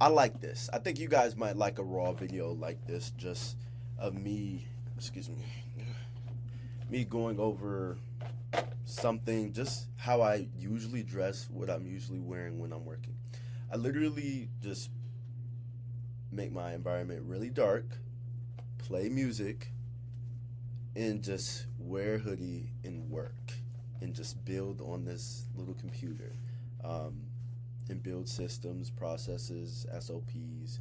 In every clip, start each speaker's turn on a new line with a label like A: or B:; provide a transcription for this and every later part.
A: I like this. I think you guys might like a raw video like this, just of me, excuse me going over something, just how I usually dress, what I'm usually wearing when I'm working. I literally just make my environment really dark, play music, and just wear a hoodie and work and just build on this little computer, um, and build systems, processes, SOPs,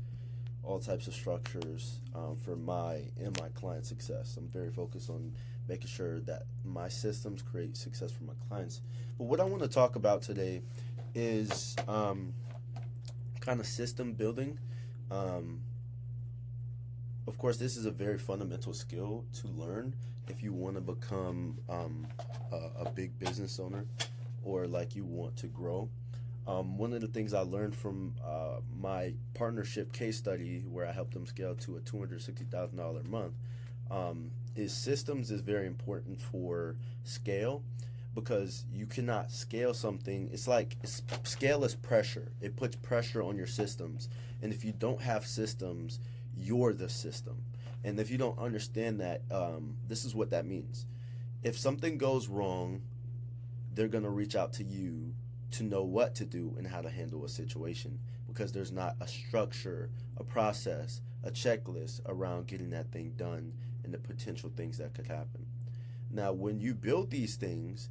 A: all types of structures, for my and my client success. I'm very focused on making sure that my systems create success for my clients. But what I want to talk about today is, kind of system building. Um, of course, this is a very fundamental skill to learn if you want to become, a big business owner, or like you want to grow. One of the things I learned from, my partnership case study, where I helped them scale to a $260,000 a month, is systems is very important for scale, because you cannot scale something. Scale is pressure. It puts pressure on your systems, and if you don't have systems, you're the system. And if you don't understand that, this is what that means. If something goes wrong, they're going to reach out to you to know what to do and how to handle a situation, because there's not a structure, a process, a checklist around getting that thing done and the potential things that could happen. Now, when you build these things,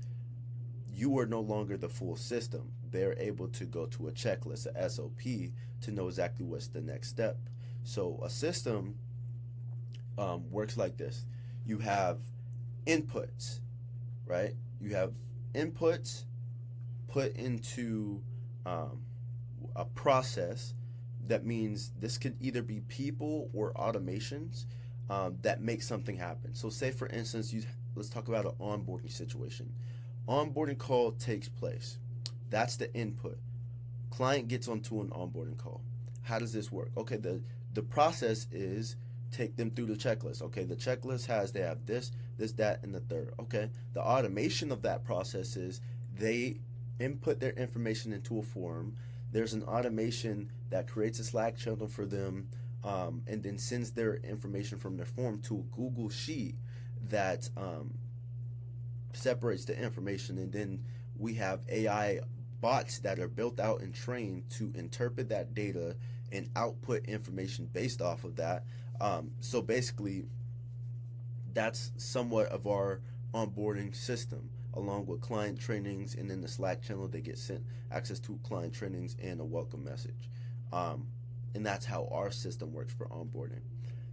A: you are no longer the full system. They're able to go to a checklist, a SOP, to know exactly what's the next step. So a system, works like this. You have inputs, right? You have inputs put into, um, a process. That means this could either be people or automations, that make something happen. So, say for instance, let's talk about an onboarding situation. Onboarding call takes place. That's the input. Client gets onto an onboarding call. How does this work? Okay, the process is take them through the checklist. Okay, the checklist has they have this, that, and the third. Okay, the automation of that process is they input their information into a form. There's an automation that creates a Slack channel for them, and then sends their information from their form to a Google Sheet that, separates the information. And then we have AI bots that are built out and trained to interpret that data and output information based off of that. So basically, that's somewhat of our onboarding system, along with client trainings, and then the Slack channel they get sent access to client trainings and a welcome message. Um, and that's how our system works for onboarding.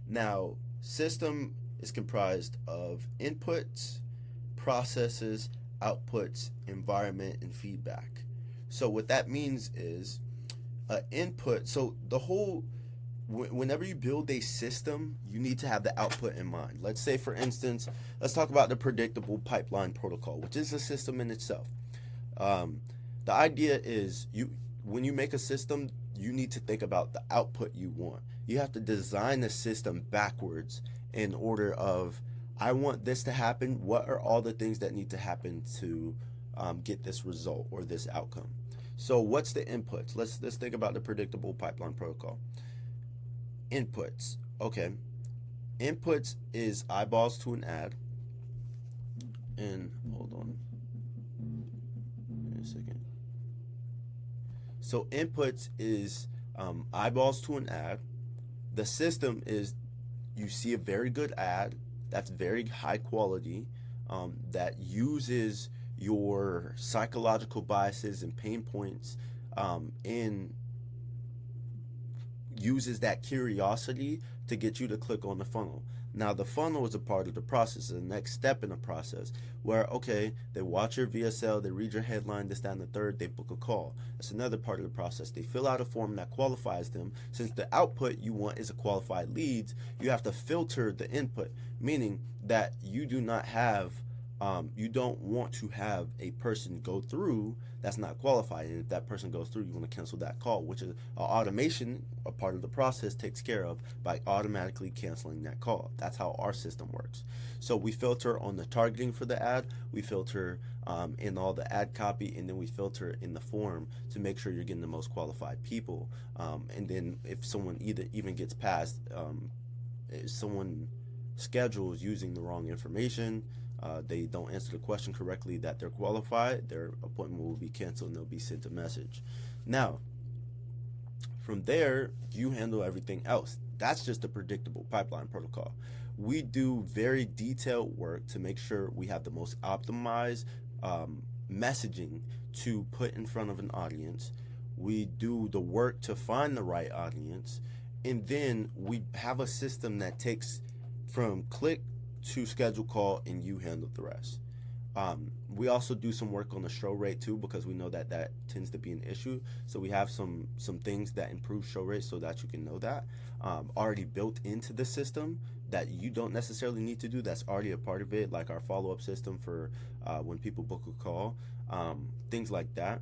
A: Now, system is comprised of inputs, processes, outputs, environment, and feedback. So what that means is, input. So the whole whenever you build a system, you need to have the output in mind. Let's say, for instance, let's talk about the predictable pipeline protocol, which is a system in itself. Um, the idea is, when you make a system, you need to think about the output you want. You have to design the system backwards in order of, I want this to happen. What are all the things that need to happen to, get this result or this outcome? So what's the inputs? Let's think about the predictable pipeline protocol. Inputs. Okay. Inputs is eyeballs to an ad. And hold on. Give me a second. So inputs is, eyeballs to an ad. The system is, you see a very good ad that's very high quality, that uses your psychological biases and pain points, and uses that curiosity to get you to click on the funnel. Now, the funnel is a part of the process, the next step in the process, where, okay, they watch your VSL, they read your headline, this, that, and the third, they book a call. That's another part of the process. They fill out a form that qualifies them. Since the output you want is a qualified leads, you have to filter the input, meaning that you do not have, You don't want to have a person go through that's not qualified, and if that person goes through, you want to cancel that call, which is automation. A part of the process takes care of by automatically canceling that call. That's how our system works. So we filter on the targeting for the ad, we filter in all the ad copy, and then we filter in the form to make sure you're getting the most qualified people. And then if someone even gets past, if someone schedules using the wrong information, they don't answer the question correctly that they're qualified, their appointment will be canceled and they'll be sent a message. Now, from there, you handle everything else. That's just a predictable pipeline protocol. We do very detailed work to make sure we have the most optimized messaging to put in front of an audience. We do the work to find the right audience, and then we have a system that takes from click to schedule call, and you handle the rest. We also do some work on the show rate too, because we know that that tends to be an issue. So we have some things that improve show rate so that you can know that already built into the system that you don't necessarily need to do. That's already a part of it, like our follow-up system for when people book a call, things like that.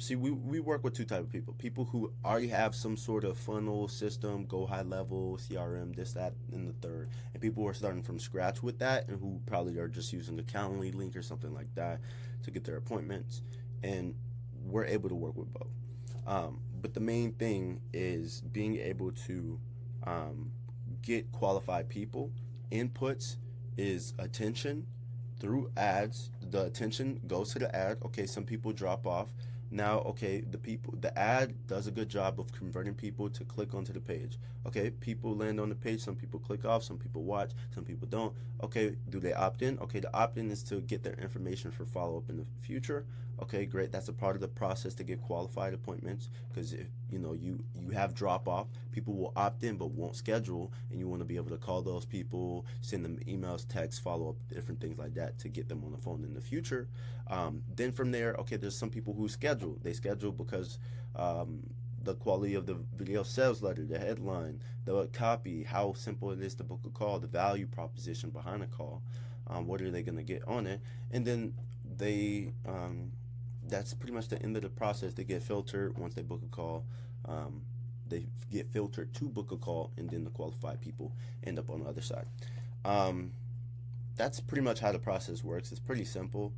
A: See, we work with two types of people. People who already have some sort of funnel system, go high level, CRM, this, that, and the third. And people who are starting from scratch with that and who probably are just using a Calendly link or something like that to get their appointments. And we're able to work with both. But the main thing is being able to get qualified people. Inputs is attention through ads. The attention goes to the ad. Okay, some people drop off. Now, okay, the ad does a good job of converting people to click onto the page. Okay, people land on the page, some people click off, some people watch, some people don't. Okay, do they opt in? Okay, the opt-in is to get their information for follow-up in the future. Okay, great. That's a part of the process to get qualified appointments, because if you have drop-off, people will opt in but won't schedule, and you want to be able to call those people, send them emails, texts, follow-up, different things like that to get them on the phone in the future. Then from there, okay, there's some people who schedule. They schedule because the quality of the video sales letter, the headline, the copy, how simple it is to book a call, the value proposition behind a call, what are they going to get on it, and then they that's pretty much the end of the process. They get filtered once they book a call. They get filtered to book a call, and then the qualified people end up on the other side. That's pretty much how the process works. It's pretty simple.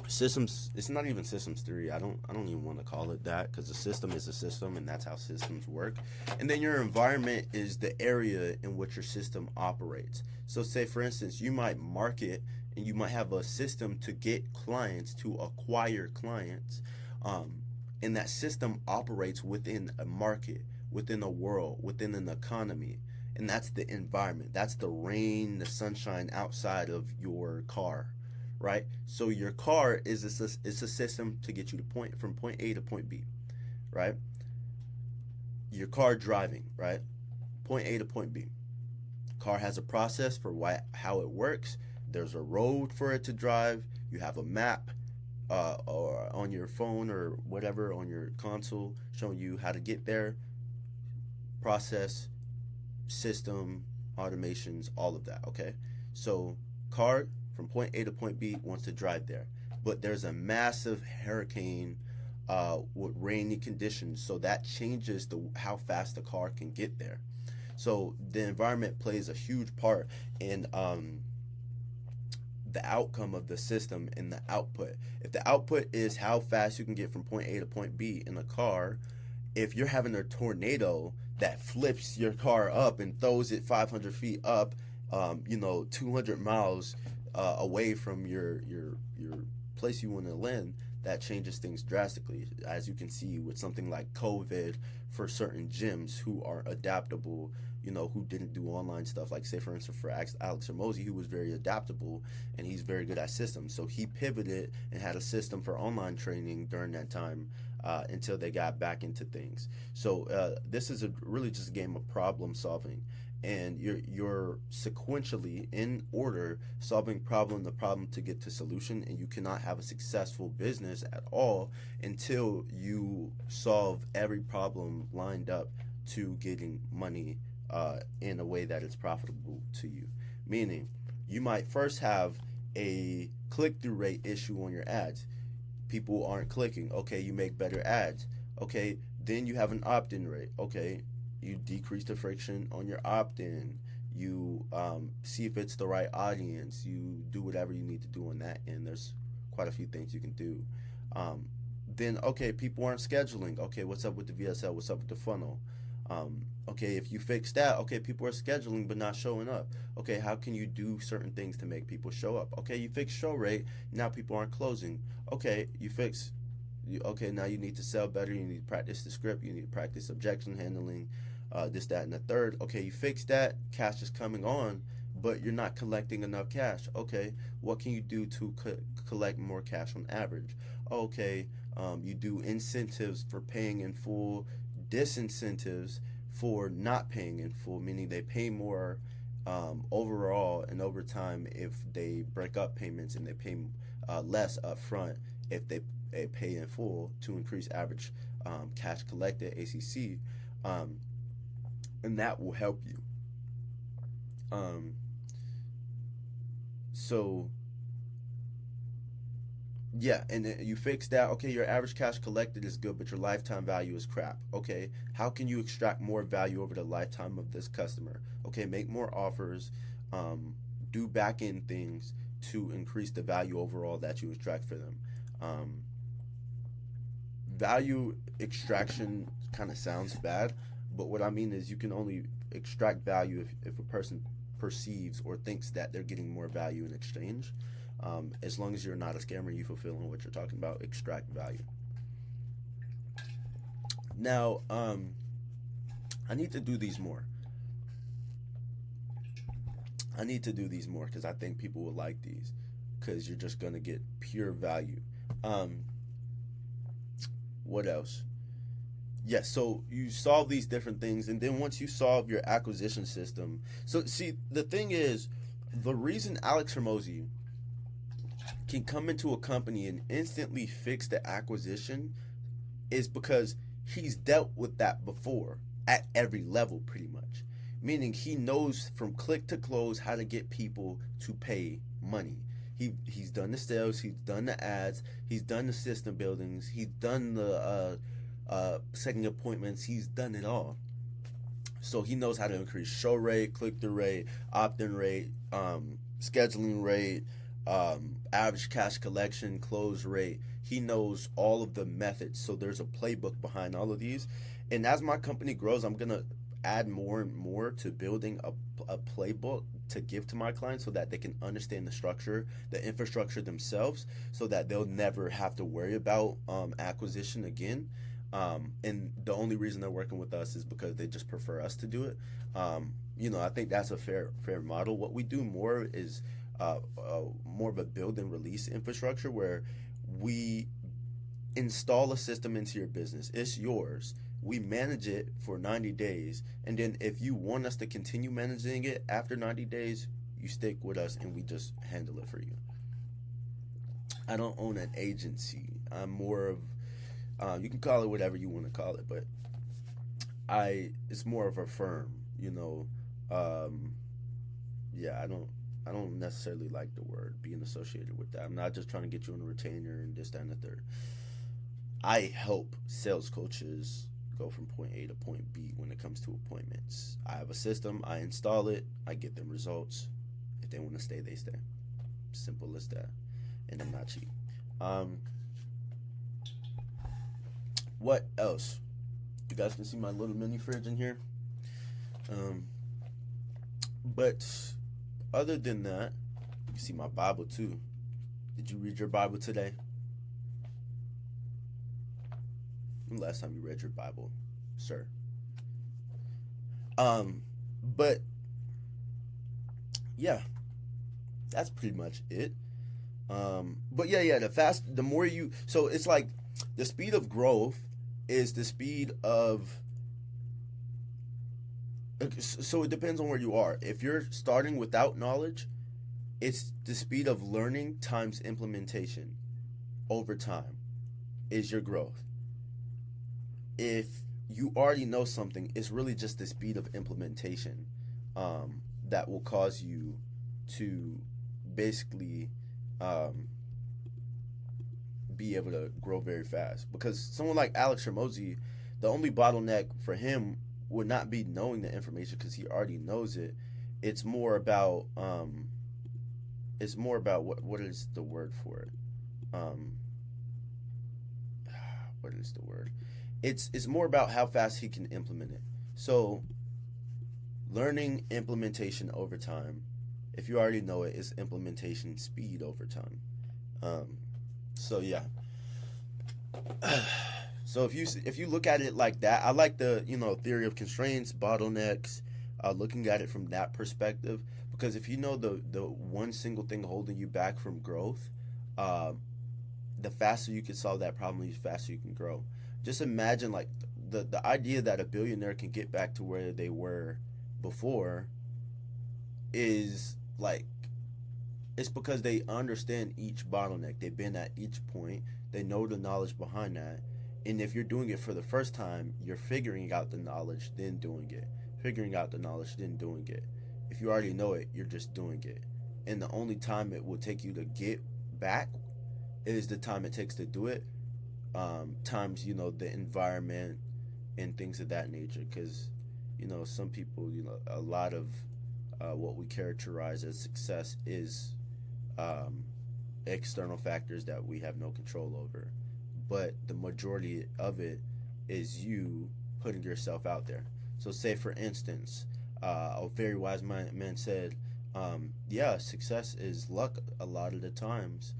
A: Systems, it's not even systems theory. I don't even want to call it that, because a system is a system, and that's how systems work. And then your environment is the area in which your system operates. So say, for instance, you might market and you might have a system to get clients, to acquire clients, and that system operates within a market, within a world, within an economy. And that's the environment. That's the rain, the sunshine outside of your car, right? So your car is a system to get you from point A to point B, right? Your car driving, right? Point A to point B. Car has a process for how it works. There's a road for it to drive. You have a map or on your phone or whatever on your console showing you how to get there. Process, system, automations, all of that, okay? So car from point A to point B wants to drive there, but there's a massive hurricane with rainy conditions, so that changes how fast the car can get there. So the environment plays a huge part in the outcome of the system and the output. If the output is how fast you can get from point A to point B in a car, if you're having a tornado that flips your car up and throws it 500 feet up, 200 miles away from your place you want to land, that changes things drastically. As you can see with something like COVID, for certain gyms who are adaptable, who didn't do online stuff, like say for instance for Alex Hormozi, who was very adaptable and he's very good at systems. So he pivoted and had a system for online training during that time until they got back into things. So this is really just a game of problem solving, and you're sequentially in order solving the problem to get to solution. And you cannot have a successful business at all until you solve every problem lined up to getting money in a way that is profitable to you. Meaning You might first have a click-through rate issue on your ads. People aren't clicking. Okay, you make better ads. Okay, then you have an opt-in rate. Okay, you decrease the friction on your opt-in. You see if it's the right audience. You do whatever you need to do on that, and there's quite a few things you can do. Um, then okay, people aren't scheduling. Okay, what's up with the VSL? What's up with the funnel? Okay, if you fix that, okay, people are scheduling but not showing up. Okay, how can you do certain things to make people show up? Okay, you fix show rate, now people aren't closing. Okay, okay, now you need to sell better, you need to practice the script, you need to practice objection handling, this, that, and the third. Okay, you fix that, cash is coming on, but you're not collecting enough cash. Okay, what can you do to collect more cash on average? Okay, you do incentives for paying in full, disincentives for not paying in full, meaning they pay more overall and over time if they break up payments, and they pay less up front if they pay in full to increase average cash collected, ACC, and that will help you. Um, so yeah, and then you fix that. Okay, your average cash collected is good, but your lifetime value is crap. Okay, how can you extract more value over the lifetime of this customer? Okay, make more offers, do back end things to increase the value overall that you extract for them. Um, Value extraction kind of sounds bad, but what I mean is you can only extract value if a person perceives or thinks that they're getting more value in exchange. As long as you're not a scammer, you fulfilling what you're talking about, extract value. Now, I need to do these more. I need to do these more because I think people will like these because you're just going to get pure value. Um, what else? Yes, so you solve these different things, and then once you solve your acquisition system, so see, the thing is, the reason Alex Hermosi can come into a company and instantly fix the acquisition is because he's dealt with that before at every level, pretty much. Meaning he knows from click to close how to get people to pay money. He's done the sales, he's done the ads, he's done the system buildings, he's done the setting appointments, he's done it all. So he knows how to increase show rate, click-through rate, opt-in rate, scheduling rate, average cash collection, close rate. He knows all of the methods. So there's a playbook behind all of these. And as my company grows, I'm going to add more and more to building a playbook to give to my clients so that they can understand the structure, the infrastructure themselves, so that they'll never have to worry about acquisition again. And the only reason they're working with us is because they just prefer us to do it. I think that's a fair model. What we do more is more of a build and release infrastructure where we install a system into your business. It's yours. We manage it for 90 days. And then if you want us to continue managing it after 90 days, you stick with us and we just handle it for you. I don't own an agency. I'm more of, you can call it whatever you want to call it, but it's more of a firm, yeah, I don't necessarily like the word being associated with that. I'm not just trying to get you on a retainer and this, that, and the third. I help sales coaches go from point A to point B when it comes to appointments. I have a system, I install it, I get them results. If they want to stay, they stay. Simple as that. And I'm not cheap. What else? You guys can see my little mini fridge in here. But other than that, you can see my Bible too. Did you read your Bible today? When the last time you read your Bible, sir? But yeah, that's pretty much it. But yeah, the more you, so it's like the speed of growth is the speed of, so it depends on where you are. If you're starting without knowledge, it's the speed of learning times implementation over time is your growth. If you already know something, it's really just the speed of implementation that will cause you to basically um, be able to grow very fast. Because someone like Alex Hormozy, the only bottleneck for him would not be knowing the information because he already knows it. It's more about what is the word for it? Um, what is the word? It's more about how fast he can implement it. So learning implementation over time, if you already know it, is implementation speed over time. Um, so yeah. So if you look at it like that, I like the theory of constraints, bottlenecks, looking at it from that perspective. Because if you know the one single thing holding you back from growth, uh, the faster you can solve that problem, the faster you can grow. Just imagine like the idea that a billionaire can get back to where they were before is like it's because they understand each bottleneck. They've been at each point. They know the knowledge behind that. And if you're doing it for the first time, you're figuring out the knowledge, then doing it. Figuring out the knowledge, then doing it. If you already know it, you're just doing it. And the only time it will take you to get back is the time it takes to do it. Times, the environment and things of that nature. Because, some people, a lot of what we characterize as success is um, external factors that we have no control over. But the majority of it is you putting yourself out there. So, say for instance, a very wise man said, "Yeah, success is luck a lot of the times,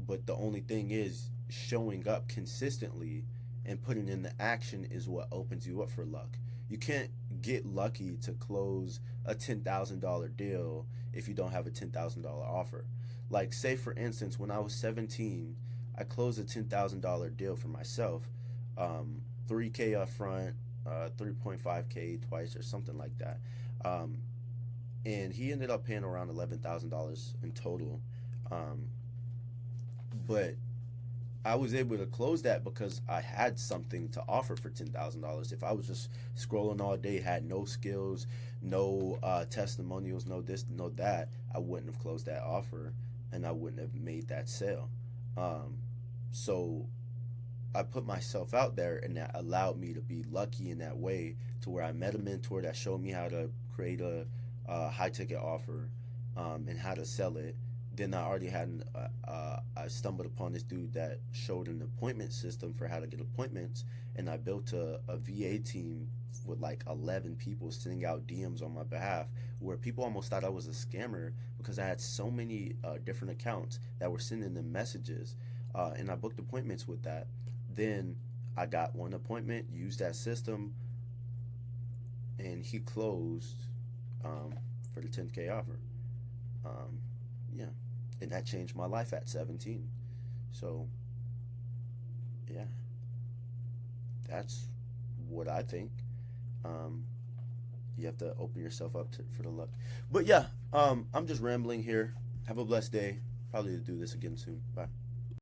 A: but the only thing is showing up consistently and putting in the action is what opens you up for luck. You can't get lucky to close a $10,000 deal if you don't have a $10,000 offer. Like, say for instance, when I was 17, I closed a $10,000 deal for myself, 3K up front, 3.5K twice or something like that. Um, and he ended up paying around $11,000 in total. Um, but I was able to close that because I had something to offer for $10,000. If I was just scrolling all day, had no skills, no testimonials, no this, no that, I wouldn't have closed that offer and I wouldn't have made that sale. So I put myself out there, and that allowed me to be lucky in that way, to where I met a mentor that showed me how to create a high ticket offer, and how to sell it. Then I already had I stumbled upon this dude that showed an appointment system for how to get appointments, and I built a VA team with like 11 people sending out DMs on my behalf, where people almost thought I was a scammer because I had so many different accounts that were sending them messages, and I booked appointments with that. Then I got one appointment, used that system, and he closed for the 10K offer. Um, yeah, and that changed my life at 17. So yeah, that's what I think. Um, you have to open yourself up for the luck. But yeah, I'm just rambling here. Have a blessed day. Probably do this again soon. Bye.